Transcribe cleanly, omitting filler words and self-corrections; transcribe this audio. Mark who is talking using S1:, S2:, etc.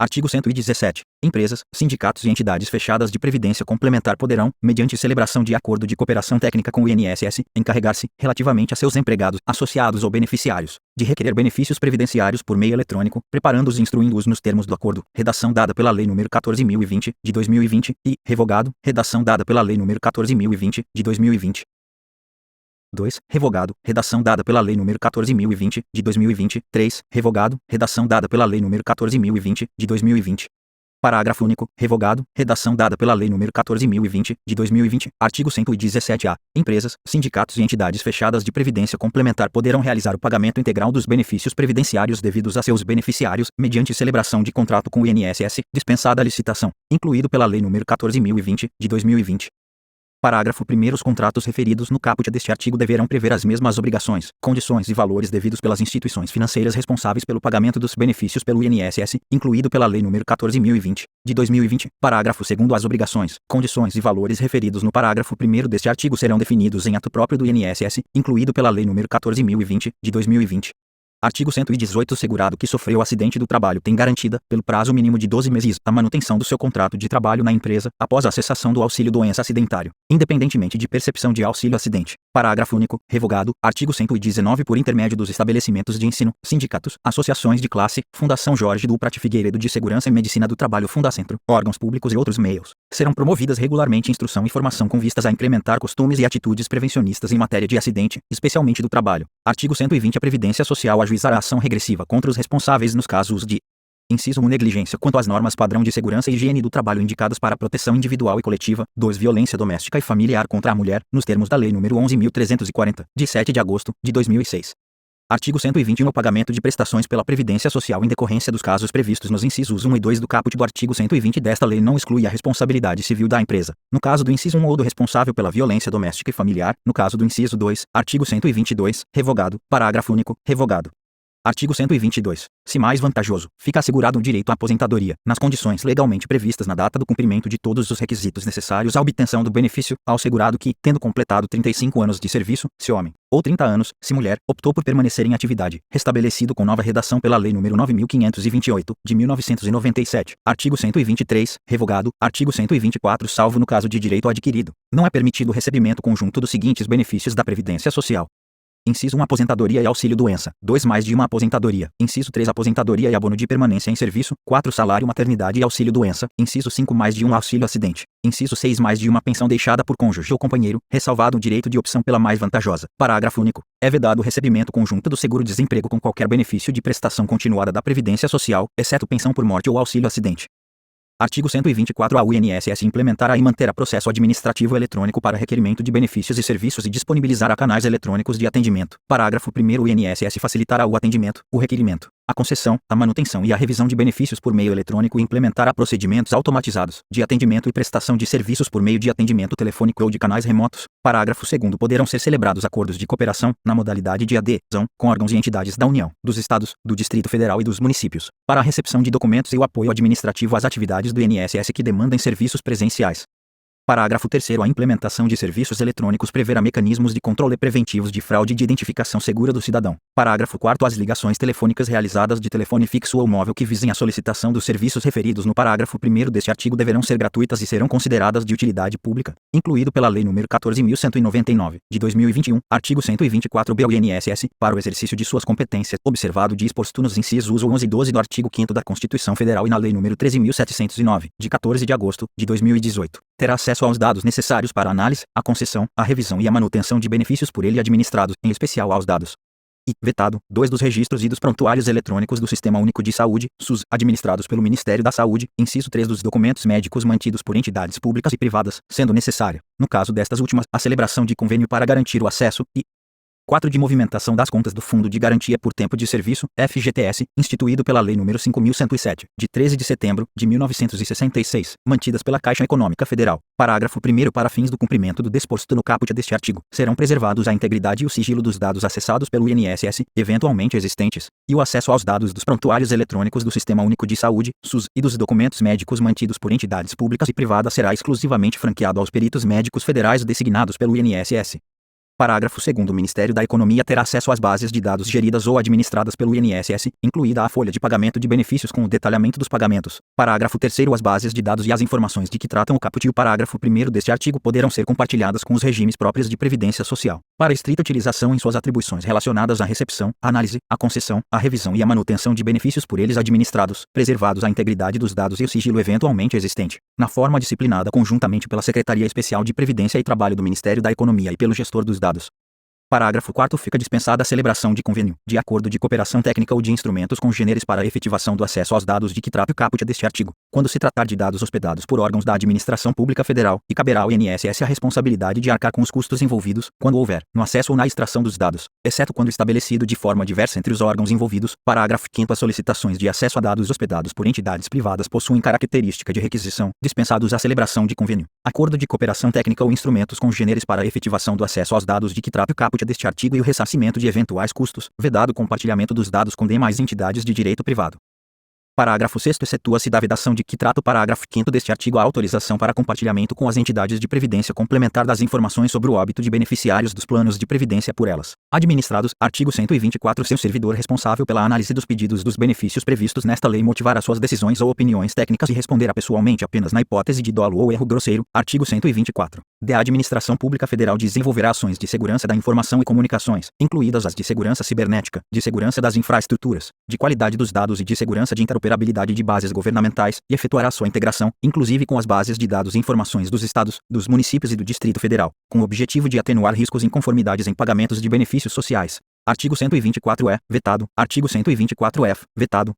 S1: Artigo 117. Empresas, sindicatos e entidades fechadas de previdência complementar poderão, mediante celebração de acordo de cooperação técnica com o INSS, encarregar-se, relativamente a seus empregados, associados ou beneficiários, de requerer benefícios previdenciários por meio eletrônico, preparando-os e instruindo-os nos termos do acordo, redação dada pela Lei nº 14.020, de 2020, e, revogado, redação dada pela Lei nº 14.020, de 2020. 2. Revogado, redação dada pela Lei nº 14.020, de 2020. 3. Revogado, redação dada pela Lei nº 14.020, de 2020. Parágrafo único. Revogado, redação dada pela Lei nº 14.020, de 2020. Artigo 117-A. Empresas, sindicatos e entidades fechadas de previdência complementar poderão realizar o pagamento integral dos benefícios previdenciários devidos a seus beneficiários, mediante celebração de contrato com o INSS, dispensada a licitação, incluído pela Lei nº 14.020, de 2020. Parágrafo 1º. Os contratos referidos no caput deste artigo deverão prever as mesmas obrigações, condições e valores devidos pelas instituições financeiras responsáveis pelo pagamento dos benefícios pelo INSS, incluído pela Lei nº 14.020, de 2020. Parágrafo 2º. As obrigações, condições e valores referidos no parágrafo 1º deste artigo serão definidos em ato próprio do INSS, incluído pela Lei nº 14.020, de 2020. Artigo 118. O segurado que sofreu acidente do trabalho tem garantida, pelo prazo mínimo de 12 meses, a manutenção do seu contrato de trabalho na empresa, após a cessação do auxílio-doença acidentário, independentemente de percepção de auxílio-acidente. Parágrafo único. Revogado. Artigo 119. Por intermédio dos estabelecimentos de ensino, sindicatos, associações de classe, Fundação Jorge do Prat Figueiredo de Segurança e Medicina do Trabalho, Fundacentro, órgãos públicos e outros meios, serão promovidas regularmente instrução e formação com vistas a incrementar costumes e atitudes prevencionistas em matéria de acidente, especialmente do trabalho. Artigo 120. A Previdência Social ajuizará ação regressiva contra os responsáveis nos casos de: inciso 1. Negligência quanto às normas padrão de segurança e higiene do trabalho indicadas para a proteção individual e coletiva. 2. Violência doméstica e familiar contra a mulher, nos termos da Lei nº 11.340, de 7 de agosto, de 2006. Artigo 121. O pagamento de prestações pela Previdência Social em decorrência dos casos previstos nos incisos 1 e 2 do caput do artigo 120 desta lei não exclui a responsabilidade civil da empresa, no caso do inciso 1 ou do responsável pela violência doméstica e familiar, no caso do inciso 2. Artigo 122. Revogado. Parágrafo único. Revogado. Artigo 122. Se mais vantajoso, fica assegurado o direito à aposentadoria, nas condições legalmente previstas na data do cumprimento de todos os requisitos necessários à obtenção do benefício, ao segurado que, tendo completado 35 anos de serviço, se homem, ou 30 anos, se mulher, optou por permanecer em atividade, restabelecido com nova redação pela Lei nº 9.528, de 1997. Artigo 123. Revogado. Artigo 124. Salvo no caso de direito adquirido, não é permitido o recebimento conjunto dos seguintes benefícios da Previdência Social: inciso 1. Aposentadoria e auxílio-doença. 2. Mais de uma aposentadoria. Inciso 3. Aposentadoria e abono de permanência em serviço. 4. Salário maternidade e auxílio-doença. Inciso 5. Mais de um auxílio-acidente. Inciso 6. Mais de uma pensão deixada por cônjuge ou companheiro, ressalvado o direito de opção pela mais vantajosa. Parágrafo único. É vedado o recebimento conjunto do seguro-desemprego com qualquer benefício de prestação continuada da Previdência Social, exceto pensão por morte ou auxílio-acidente. Artigo 124. A INSS implementará e manterá processo administrativo eletrônico para requerimento de benefícios e serviços e disponibilizará canais eletrônicos de atendimento. Parágrafo 1º. O INSS facilitará o atendimento, o requerimento, a concessão, a manutenção e a revisão de benefícios por meio eletrônico e implementará procedimentos automatizados de atendimento e prestação de serviços por meio de atendimento telefônico ou de canais remotos. Parágrafo 2º. Poderão ser celebrados acordos de cooperação, na modalidade de adesão, com órgãos e entidades da União, dos Estados, do Distrito Federal e dos municípios, para a recepção de documentos e o apoio administrativo às atividades do INSS que demandem serviços presenciais. Parágrafo 3º. A implementação de serviços eletrônicos preverá mecanismos de controle preventivos de fraude e de identificação segura do cidadão. Parágrafo 4º. As ligações telefônicas realizadas de telefone fixo ou móvel que visem a solicitação dos serviços referidos no parágrafo 1º deste artigo deverão ser gratuitas e serão consideradas de utilidade pública, incluído pela Lei nº 14.199, de 2021, artigo 124b. O INSS, para o exercício de suas competências, observado o disposto nos incisos 11 e 12 do artigo 5º da Constituição Federal e na Lei nº 13.709, de 14 de agosto, de 2018, terá acesso aos dados necessários para a análise, a concessão, a revisão e a manutenção de benefícios por ele administrados, em especial aos dados e, vetado, 2 dos registros e dos prontuários eletrônicos do Sistema Único de Saúde, SUS, administrados pelo Ministério da Saúde, inciso 3 dos documentos médicos mantidos por entidades públicas e privadas, sendo necessária, no caso destas últimas, a celebração de convênio para garantir o acesso e 4 de movimentação das contas do Fundo de Garantia por Tempo de Serviço, FGTS, instituído pela Lei nº 5.107, de 13 de setembro de 1966, mantidas pela Caixa Econômica Federal. Parágrafo 1º. Para fins do cumprimento do disposto no caput deste artigo, serão preservados a integridade e o sigilo dos dados acessados pelo INSS, eventualmente existentes, e o acesso aos dados dos prontuários eletrônicos do Sistema Único de Saúde, SUS, e dos documentos médicos mantidos por entidades públicas e privadas será exclusivamente franqueado aos peritos médicos federais designados pelo INSS. Parágrafo 2º. O Ministério da Economia terá acesso às bases de dados geridas ou administradas pelo INSS, incluída a folha de pagamento de benefícios com o detalhamento dos pagamentos. Parágrafo 3º. As bases de dados e as informações de que tratam o caput e o parágrafo 1º deste artigo poderão ser compartilhadas com os regimes próprios de previdência social, para estrita utilização em suas atribuições relacionadas à recepção, à análise, à concessão, à revisão e à manutenção de benefícios por eles administrados, preservados a integridade dos dados e o sigilo eventualmente existente, na forma disciplinada conjuntamente pela Secretaria Especial de Previdência e Trabalho do Ministério da Economia e pelo gestor dos dados. Parágrafo 4º. Fica dispensada a celebração de convênio, de acordo de cooperação técnica ou de instrumentos congêneres para a efetivação do acesso aos dados de que trata o caput deste artigo, quando se tratar de dados hospedados por órgãos da administração pública federal, e caberá ao INSS a responsabilidade de arcar com os custos envolvidos, quando houver, no acesso ou na extração dos dados, exceto quando estabelecido de forma diversa entre os órgãos envolvidos. Parágrafo 5º. As solicitações de acesso a dados hospedados por entidades privadas possuem característica de requisição, dispensados a celebração de convênio, acordo de cooperação técnica ou instrumentos congêneres para a efetivação do acesso aos dados de que trata o caput deste artigo e o ressarcimento de eventuais custos, vedado o compartilhamento dos dados com demais entidades de direito privado. Parágrafo 6º. Excetua-se da vedação de que trata o parágrafo 5º deste artigo a autorização para compartilhamento com as entidades de previdência complementar das informações sobre o óbito de beneficiários dos planos de previdência por elas administrados. Artigo 124. Seu servidor responsável pela análise dos pedidos dos benefícios previstos nesta lei motivará suas decisões ou opiniões técnicas e responderá pessoalmente apenas na hipótese de dolo ou erro grosseiro. Artigo 124. A Administração Pública Federal desenvolverá ações de segurança da informação e comunicações, incluídas as de segurança cibernética, de segurança das infraestruturas, de qualidade dos dados e de segurança de interoperabilidade de bases governamentais, e efetuará sua integração, inclusive com as bases de dados e informações dos estados, dos municípios e do Distrito Federal, com o objetivo de atenuar riscos e inconformidades em pagamentos de benefícios sociais. Artigo 124-E, vetado. Artigo 124-F, vetado.